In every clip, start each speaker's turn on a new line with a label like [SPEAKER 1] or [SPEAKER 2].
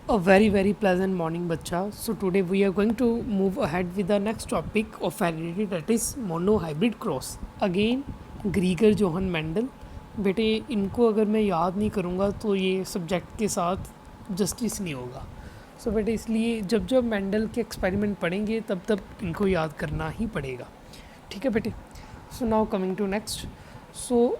[SPEAKER 1] A very pleasant morning bacha. So today we are going to move ahead with the next topic of heredity, that is monohybrid cross. Again ग्रीगर Johan Mendel. बेटे इनको अगर मैं याद नहीं करूँगा तो ये सब्जेक्ट के साथ जस्टिस नहीं होगा. सो बेटे इसलिए जब जब मेंडल के एक्सपेरिमेंट पढ़ेंगे तब तब इनको याद करना ही पड़ेगा. ठीक है बेटे. So now coming to next. So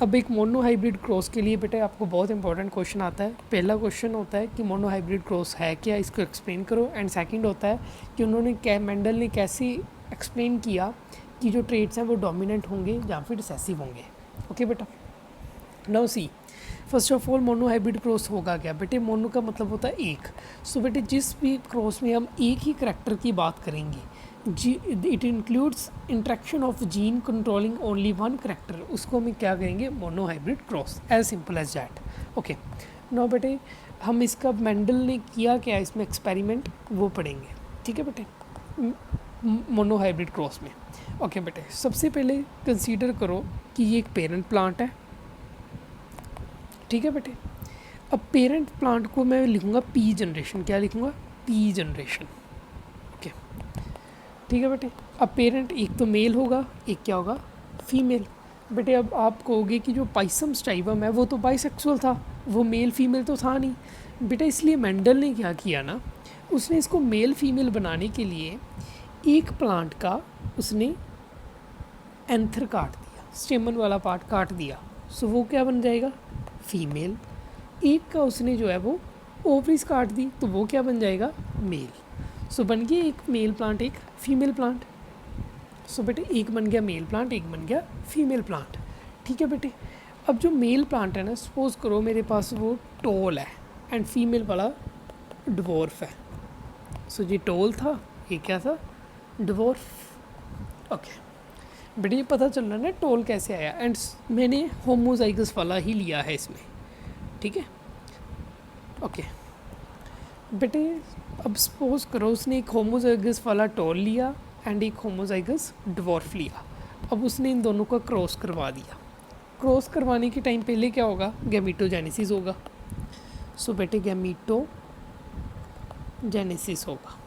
[SPEAKER 1] अब एक मोनो हाइब्रिड क्रॉस के लिए बेटे आपको बहुत इंपॉर्टेंट क्वेश्चन आता है. पहला क्वेश्चन होता है कि मोनो हाइब्रिड क्रॉस है क्या, इसको एक्सप्लेन करो. एंड सेकंड होता है कि उन्होंने मेंडल ने कैसे एक्सप्लेन किया कि जो ट्रेड्स हैं वो डोमिनेंट होंगे या फिर रिसेसिव होंगे. ओके बेटा. Now see, first of all mono hybrid cross होगा क्या बेटे. मोनो का मतलब होता है एक. सो बेटे जिस भी क्रॉस में हम एक ही करैक्टर की बात करेंगे, it includes interaction of gene controlling only one character, उसको हम क्या करेंगे, monohybrid cross. As simple as that. Okay. No बेटे हम इसका मेंडल ने किया क्या इसमें एक्सपेरिमेंट वो पढ़ेंगे. ठीक है बेटे, मोनो हाइब्रिड क्रॉस में. ओके बेटे, सबसे पहले कंसीडर करो कि ये एक पेरेंट प्लांट है. ठीक है बेटे. अब पेरेंट प्लांट को मैं लिखूँगा पी जनरेशन. क्या लिखूँगा, पी जनरेशन. ओके. ठीक है बेटे. अब पेरेंट एक तो मेल होगा, एक क्या होगा, फीमेल. बेटे अब आप कहोगे कि जो पाइसम स्टाइबम है वो तो बाइसेक्सुअल था, वो मेल फीमेल तो था नहीं. बेटा इसलिए मेंडल ने क्या किया ना, उसने इसको मेल फीमेल बनाने के लिए एक प्लांट का उसने एंथर काट दिया, स्टेमन वाला पार्ट काट दिया. सो वो क्या बन जाएगा, फीमेल. एक का उसने जो है वो ओवरीज काट दी तो वो क्या बन जाएगा, मेल. सो बन गया एक मेल प्लांट, एक फीमेल प्लांट. सो बेटे एक बन गया मेल प्लांट, एक बन गया फीमेल प्लांट. ठीक है बेटे. अब जो मेल प्लांट है ना, सपोज करो मेरे पास वो टोल है एंड फीमेल वाला डिवॉर्फ है. सो ये टोल था, ये क्या था, डिवॉर्फ. ओके बेटे ये पता चल रहा है ना टोल कैसे आया. एंड मैंने होमोजाइगस वाला ही लिया है इसमें. ठीक है. ओके बेटे अब सपोज करो उसने एक होमोजाइगस वाला टोल लिया एंड एक होमोजाइगस डिवॉर्फ लिया. अब उसने इन दोनों का क्रॉस करवा दिया. क्रॉस करवाने के टाइम पहले क्या होगा, गैमीटोजेनेसिस होगा. सो बेटे गैमीटोजेनेसिस होगा.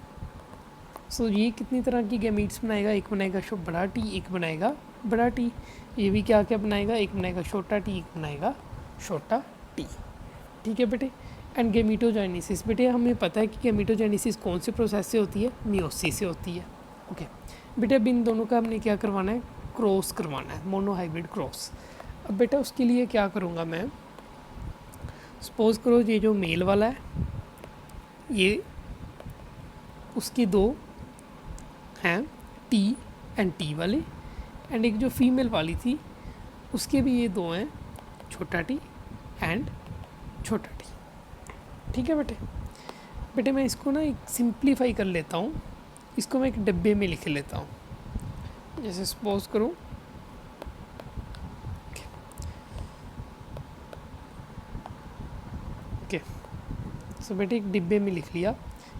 [SPEAKER 1] सो ये कितनी तरह की गैमीट्स बनाएगा, एक बनाएगा बड़ा टी, एक बनाएगा बड़ा टी. ये भी क्या क्या बनाएगा, एक बनाएगा छोटा टी, एक बनाएगा छोटा टी. ठीक है बेटे. एंड गैमीटोजेनेसिस, बेटे हमें पता है कि गैमीटोजेनेसिस कौन से प्रोसेस से होती है, मियोसिस से होती है. ओके बेटे अब इन दोनों का हमने क्या करवाना है, क्रॉस करवाना है, मोनो हाइब्रिड क्रॉस. अब बेटा उसके लिए क्या करूँगा मैं, सपोज करो ये जो मेल वाला है ये उसके दो हैं टी एंड टी वाले, एंड एक जो फीमेल वाली थी उसके भी ये दो हैं, छोटा टी एंड छोटा टी. ठीक है बेटे. बेटे मैं इसको ना एक सिंप्लीफाई कर लेता हूँ, इसको मैं एक डब्बे में लिख लेता हूँ. जैसे सपोज करूँ ओके. सो बेटे एक डिब्बे में लिख लिया.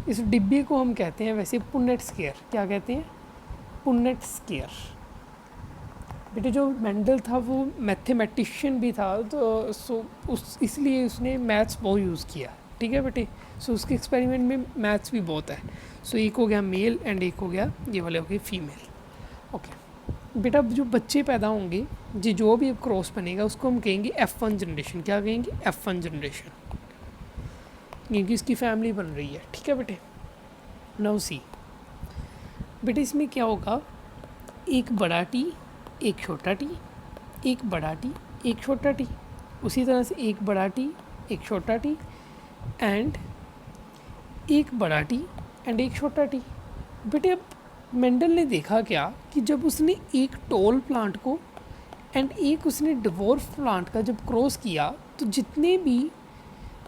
[SPEAKER 1] इस डिब्बे को हम कहते हैं वैसे पुन्नेट स्क्वायर. क्या कहते हैं, पुन्नेट स्क्वायर. बेटे जो मेंडल था वो मैथमेटिशियन भी था, तो इसलिए उसने मैथ्स बहुत यूज़ किया. ठीक है बेटे. सो उसके एक्सपेरिमेंट में मैथ्स भी बहुत है. सो एक हो गया मेल एंड एक हो गया ये वाले हो गए फीमेल. ओके बेटा अब जो बच्चे पैदा होंगे, जो भी क्रॉस बनेगा उसको हम कहेंगे F1 जनरेशन. क्या कहेंगे, F1 जनरेशन, क्योंकि इसकी फैमिली बन रही है. ठीक है बेटे. नाउ सी बेटे इसमें क्या होगा, एक बड़ा टी, एक छोटा टी, एक बड़ा टी, एक छोटा टी. उसी तरह से एक बड़ा टी, एक छोटा टी एंड एक बड़ा टी एंड एक छोटा टी. बेटे अब मेंडल ने देखा क्या कि जब उसने एक टोल प्लांट को एंड एक उसने डिवॉर्फ प्लांट का जब क्रॉस किया तो जितने भी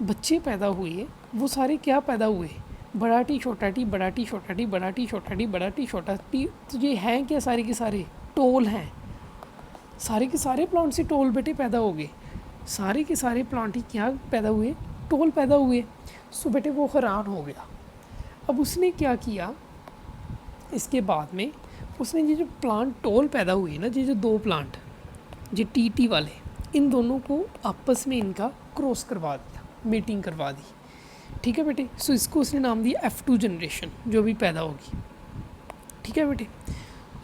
[SPEAKER 1] बच्चे पैदा हुए वो सारे क्या पैदा हुए, बड़ा टी छोटा टी, बड़ा टी छोटा टी, बड़ा टी छोटा टी, बड़ा टी छोटा टी. तो ये हैं क्या, सारे के सारे टोल हैं. सारे के सारे प्लांट से टोल बेटे पैदा हो गए. सारे के सारे प्लांट ही क्या पैदा हुए, टोल पैदा हुए. सो बेटे वो हैरान हो गया. अब उसने क्या किया, इसके बाद में उसने ये जो प्लांट टोल पैदा हुए ना, ये जो दो प्लांट ये टी वाले, इन दोनों को आपस में इनका क्रॉस करवा दिया, मीटिंग करवा दी. ठीक है बेटे। सो इसको उसने नाम दिया F2 जनरेशन, जो भी पैदा होगी। ठीक है बेटे।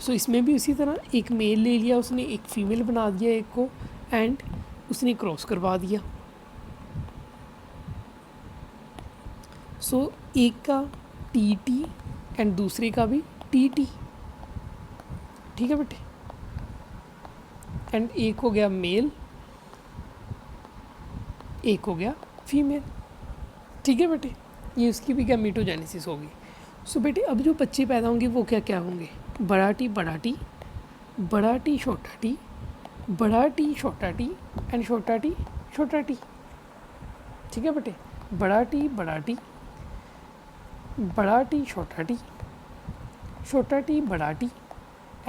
[SPEAKER 1] सो इसमें भी उसी तरह एक मेल ले लिया उसने, एक फ़ीमेल बना दिया एक को, एंड उसने क्रॉस करवा दिया। सो एक का TT एंड दूसरे का भी TT। ठीक है बेटे। एंड एक हो गया मेल, एक हो गया फीमेल। ठीक है बेटे, ये उसकी भी गैमेटोजेनेसिस होगी। सो बेटे अब जो बच्चे पैदा होंगे वो क्या क्या होंगे? बड़ा टी बड़ा टी, बड़ा टी छोटा टी, बड़ा टी छोटा टी एंड छोटा टी छोटा टी। ठीक है बेटे, बड़ा टी बड़ा टी, बड़ा टी छोटा टी, छोटा टी बड़ा टी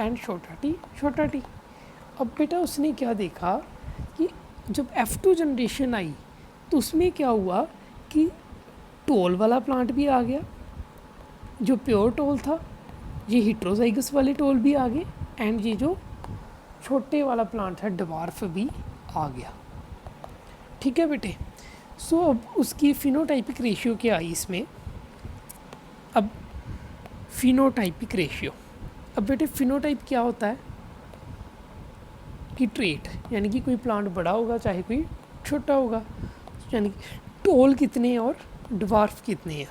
[SPEAKER 1] एंड छोटा टी छोटा टी। अब बेटा उसने क्या देखा कि जब F2 जनरेशन आई तो उसमें क्या हुआ कि टोल वाला प्लांट भी आ गया, जो प्योर टोल था, ये हिट्रोजाइगस वाले टोल भी आ गए, एंड ये जो छोटे वाला प्लांट है डवार्फ भी आ गया। ठीक है बेटे। सो अब उसकी फिनोटाइपिक रेशियो क्या आई इसमें? अब फिनोटाइपिक रेशियो, अब बेटे फिनोटाइप क्या होता है कि ट्रेट, यानी कि कोई प्लांट बड़ा होगा चाहे कोई छोटा होगा, यानी कि टोल कितने हैं और डवार्फ कितने हैं।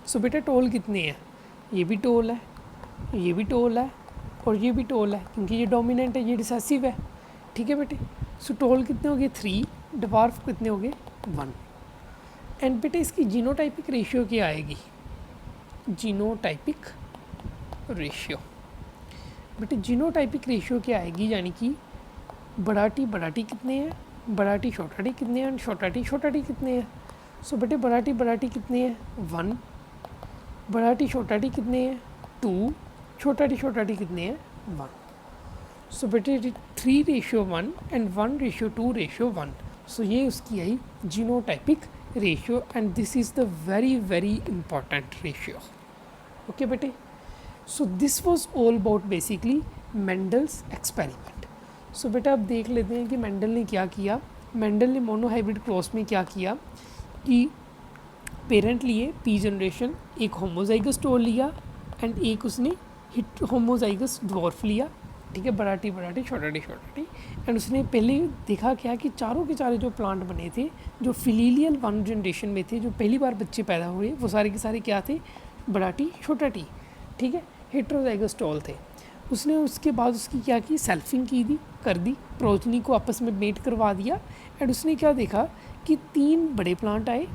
[SPEAKER 1] सो बेटा टोल कितने हैं? ये भी टोल है, ये भी टोल है और ये भी टोल है, क्योंकि ये डोमिनेंट है, ये रिसेसिव है। ठीक है बेटे। सो टोल कितने हो गए? 3, डवार्फ कितने हो गए? 1। एंड बेटे इसकी जीनोटाइपिक रेशियो क्या आएगी? जीनोटाइपिक रेशियो, बेटे जीनोटाइपिक रेशियो क्या आएगी? यानी कि बड़ा टी कितने हैं, बड़ा टी छोटा टी कितने हैं, छोटा टी कितने हैं। सो बेटे बड़ा टी कितने हैं? 1, बड़ा टी छोटा टी कितने हैं? 2, छोटा टी कितने हैं? 1। सो बेटे 3:1 एंड 1:2:1। सो ये उसकी आई genotypic ratio, and this is the very very important ratio. Okay बेटे। So this was all about basically Mendel's experiment. So बेटा अब देख लेते हैं कि मेंडल ने क्या किया। मेंडल ने मोनोहाइब्रिड क्रॉस में क्या किया कि पेरेंट लिए P जनरेशन, एक होमोजाइगस टोल लिया एंड एक उसने होमोजाइगस ड्वार्फ लिया। ठीक है, बड़ा टी छोटा टी एंड उसने पहले देखा क्या कि चारों के चारे जो प्लांट बने थे जो फिलीलियल 1 जनरेशन में थे, जो पहली बार बच्चे पैदा हुए, वो सारे के सारे क्या थे? बड़ा टी छोटा टी। ठीक है, हेट्रोजाइगस टोल थे। उसने उसके बाद उसकी क्या की? सेल्फिंग कर दी, प्रोजनी को आपस में मेट करवा दिया एंड उसने क्या देखा कि 3 बड़े प्लांट आए।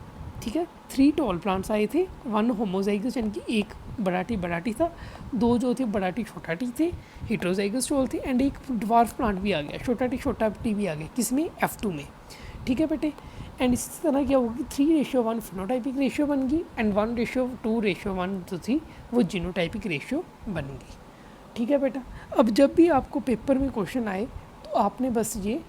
[SPEAKER 1] ठीक है, 3 टॉल प्लांट्स आए थे, 1 होमोजाइगस यानी कि एक बड़ा टी था, 2 जो थे बड़ा टी छोटा टी थे, हेट्रोजाइगस टोल थे, एंड एक ड्वार्फ प्लांट भी आ गया, छोटा टी भी आ गया। किसमें? F2 में। ठीक है बेटे। एंड इसी तरह क्या होगी? 3:1 फिनोटाइपिक रेशियो बन गई एंड 1:2:1 जो थी वो जीनोटाइपिक रेशियो बन गई। ठीक है बेटा। अब जब भी आपको पेपर में क्वेश्चन आए तो आपने बस ये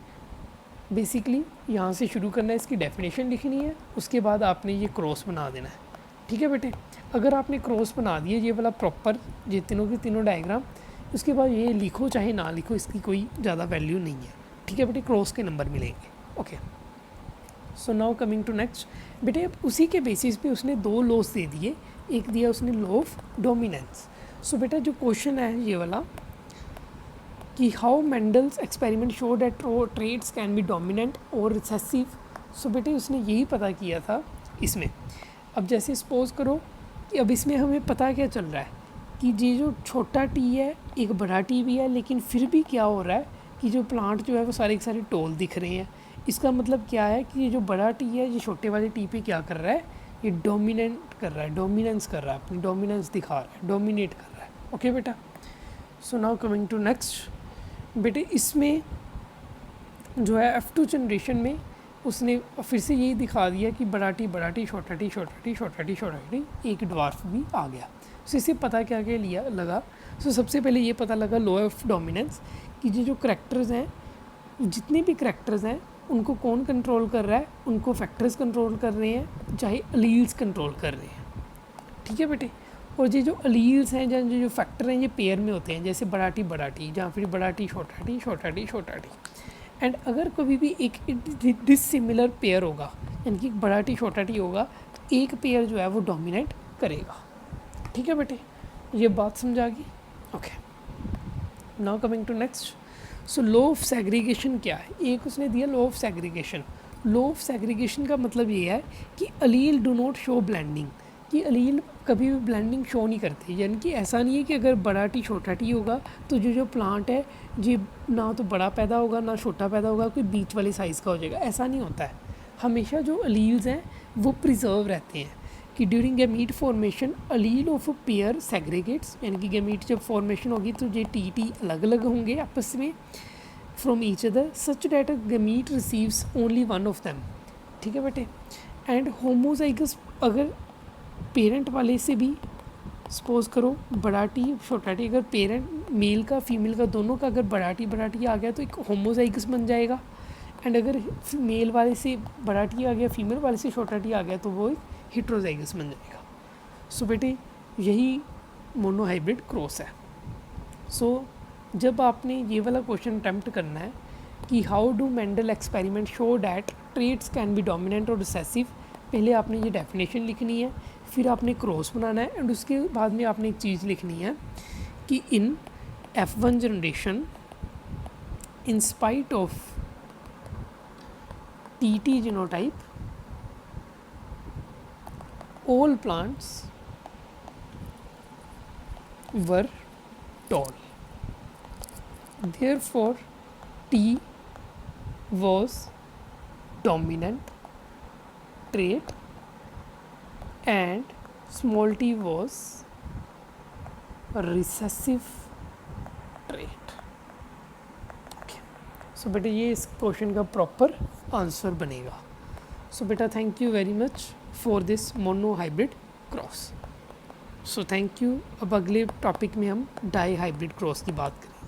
[SPEAKER 1] बेसिकली यहाँ से शुरू करना है, इसकी डेफिनेशन लिखनी है, उसके बाद आपने ये क्रॉस बना देना है। ठीक है बेटे। अगर आपने क्रॉस बना दिए ये वाला प्रॉपर, ये तीनों के तीनों डायग्राम, उसके बाद ये लिखो चाहे ना लिखो, इसकी कोई ज़्यादा वैल्यू नहीं है। ठीक है बेटे, क्रॉस के नंबर मिलेंगे। Okay, so now coming to next. बेटे अब उसी के बेसिस पे उसने 2 लॉस दे दिए। एक दिया उसने लॉ ऑफ डोमिनेंस। सो बेटा जो क्वेश्चन है ये वाला कि how Mendel's experiment show that traits can be dominant और रिसेसिव। सो बेटे उसने यही पता किया था इसमें। अब जैसे सपोज करो कि अब इसमें हमें पता क्या चल रहा है कि ये जो छोटा टी है एक बड़ा टी भी है, लेकिन फिर भी क्या हो रहा है कि जो प्लांट जो है वो सारे के सारे टोल दिख रहे हैं। इसका मतलब क्या है कि ये जो बड़ा टी है ये छोटे वाले टी पे क्या कर रहा है? ये डोमिनेंट कर रहा है, डोमिनेंस कर रहा है, अपनी डोमिनेंस दिखा रहा है, डोमिनेट कर रहा है। ओके बेटा। So now coming to next. बेटे इसमें जो है F2 जनरेशन में उसने फिर से यही दिखा दिया कि बड़ा टी छोटा टी एक ड्वार्फ भी आ गया। सो इससे पता क्या क्या लिया लगा। सो सबसे पहले ये पता लगा लॉ ऑफ डोमिनेंस कि ये जो करैक्टर्स हैं, जितने भी करैक्टर्स हैं उनको कौन कंट्रोल कर रहा है? उनको फैक्टर्स कंट्रोल कर रहे हैं, चाहे अलील्स कंट्रोल कर रहे हैं। ठीक है बेटे। और ये जो अलील्स हैं या जो फैक्टर हैं ये पेयर में होते हैं, जैसे बड़ा टी या फिर बड़ा टी छोटा टी। एंड अगर कभी भी एक डिसिमिलर पेयर होगा यानी कि बड़ा टी छोटा टी होगा, एक पेयर जो है वो डोमिनेट करेगा। ठीक है बेटे, ये बात समझा गई? Okay, now coming to next. So law of segregation क्या है? एक उसने दिया law of segregation. Law of segregation का मतलब ये है कि allele do not show blending, कि अलील कभी भी ब्लेंडिंग शो नहीं करते। यानी कि ऐसा नहीं है कि अगर बड़ा टी छोटा टी होगा तो जो प्लांट है जी ना तो बड़ा पैदा होगा ना छोटा पैदा होगा, कोई बीच वाले साइज़ का हो जाएगा, ऐसा नहीं होता है। हमेशा जो अलील्स हैं वो प्रिजर्व रहते हैं। कि during gamete formation Aleel of a pair segregates, यानी कि गैमीट जब फॉर्मेशन होगी तो ये टी अलग अलग होंगे आपस में from each other such that a gamete receives only one of them. ठीक है बेटे। एंड होमोजाइगस, अगर पेरेंट वाले से भी सपोज करो बड़ा टी छोटा टी, अगर पेरेंट मेल का फीमेल का दोनों का अगर बड़ा टी आ गया तो एक होमोजाइगस बन जाएगा। एंड अगर मेल वाले से बड़ा टी आ गया, फीमेल वाले से छोटा टी आ गया तो वो एक हेट्रोजाइगस बन जाएगा। सो बेटे यही मोनोहाइब्रिड क्रॉस है। सो जब आपने ये वाला क्वेश्चन अटैम्प्ट करना है कि how do Mendel experiment show that traits can be dominant और रिसेसिव, पहले आपने ये डेफिनेशन लिखनी है, फिर आपने क्रॉस बनाना है एंड उसके बाद में आपने एक चीज़ लिखनी है कि इन F1 generation in spite of TT genotype all plants were tall. Therefore, T was dominant trait and small t was recessive trait. Okay. So बेटा ये इस क्वेश्चन का प्रॉपर आंसर बनेगा। सो बेटा thank you very much for this mono hybrid cross. So thank you. अब अगले topic में हम डाई हाइब्रिड क्रॉस की बात करें।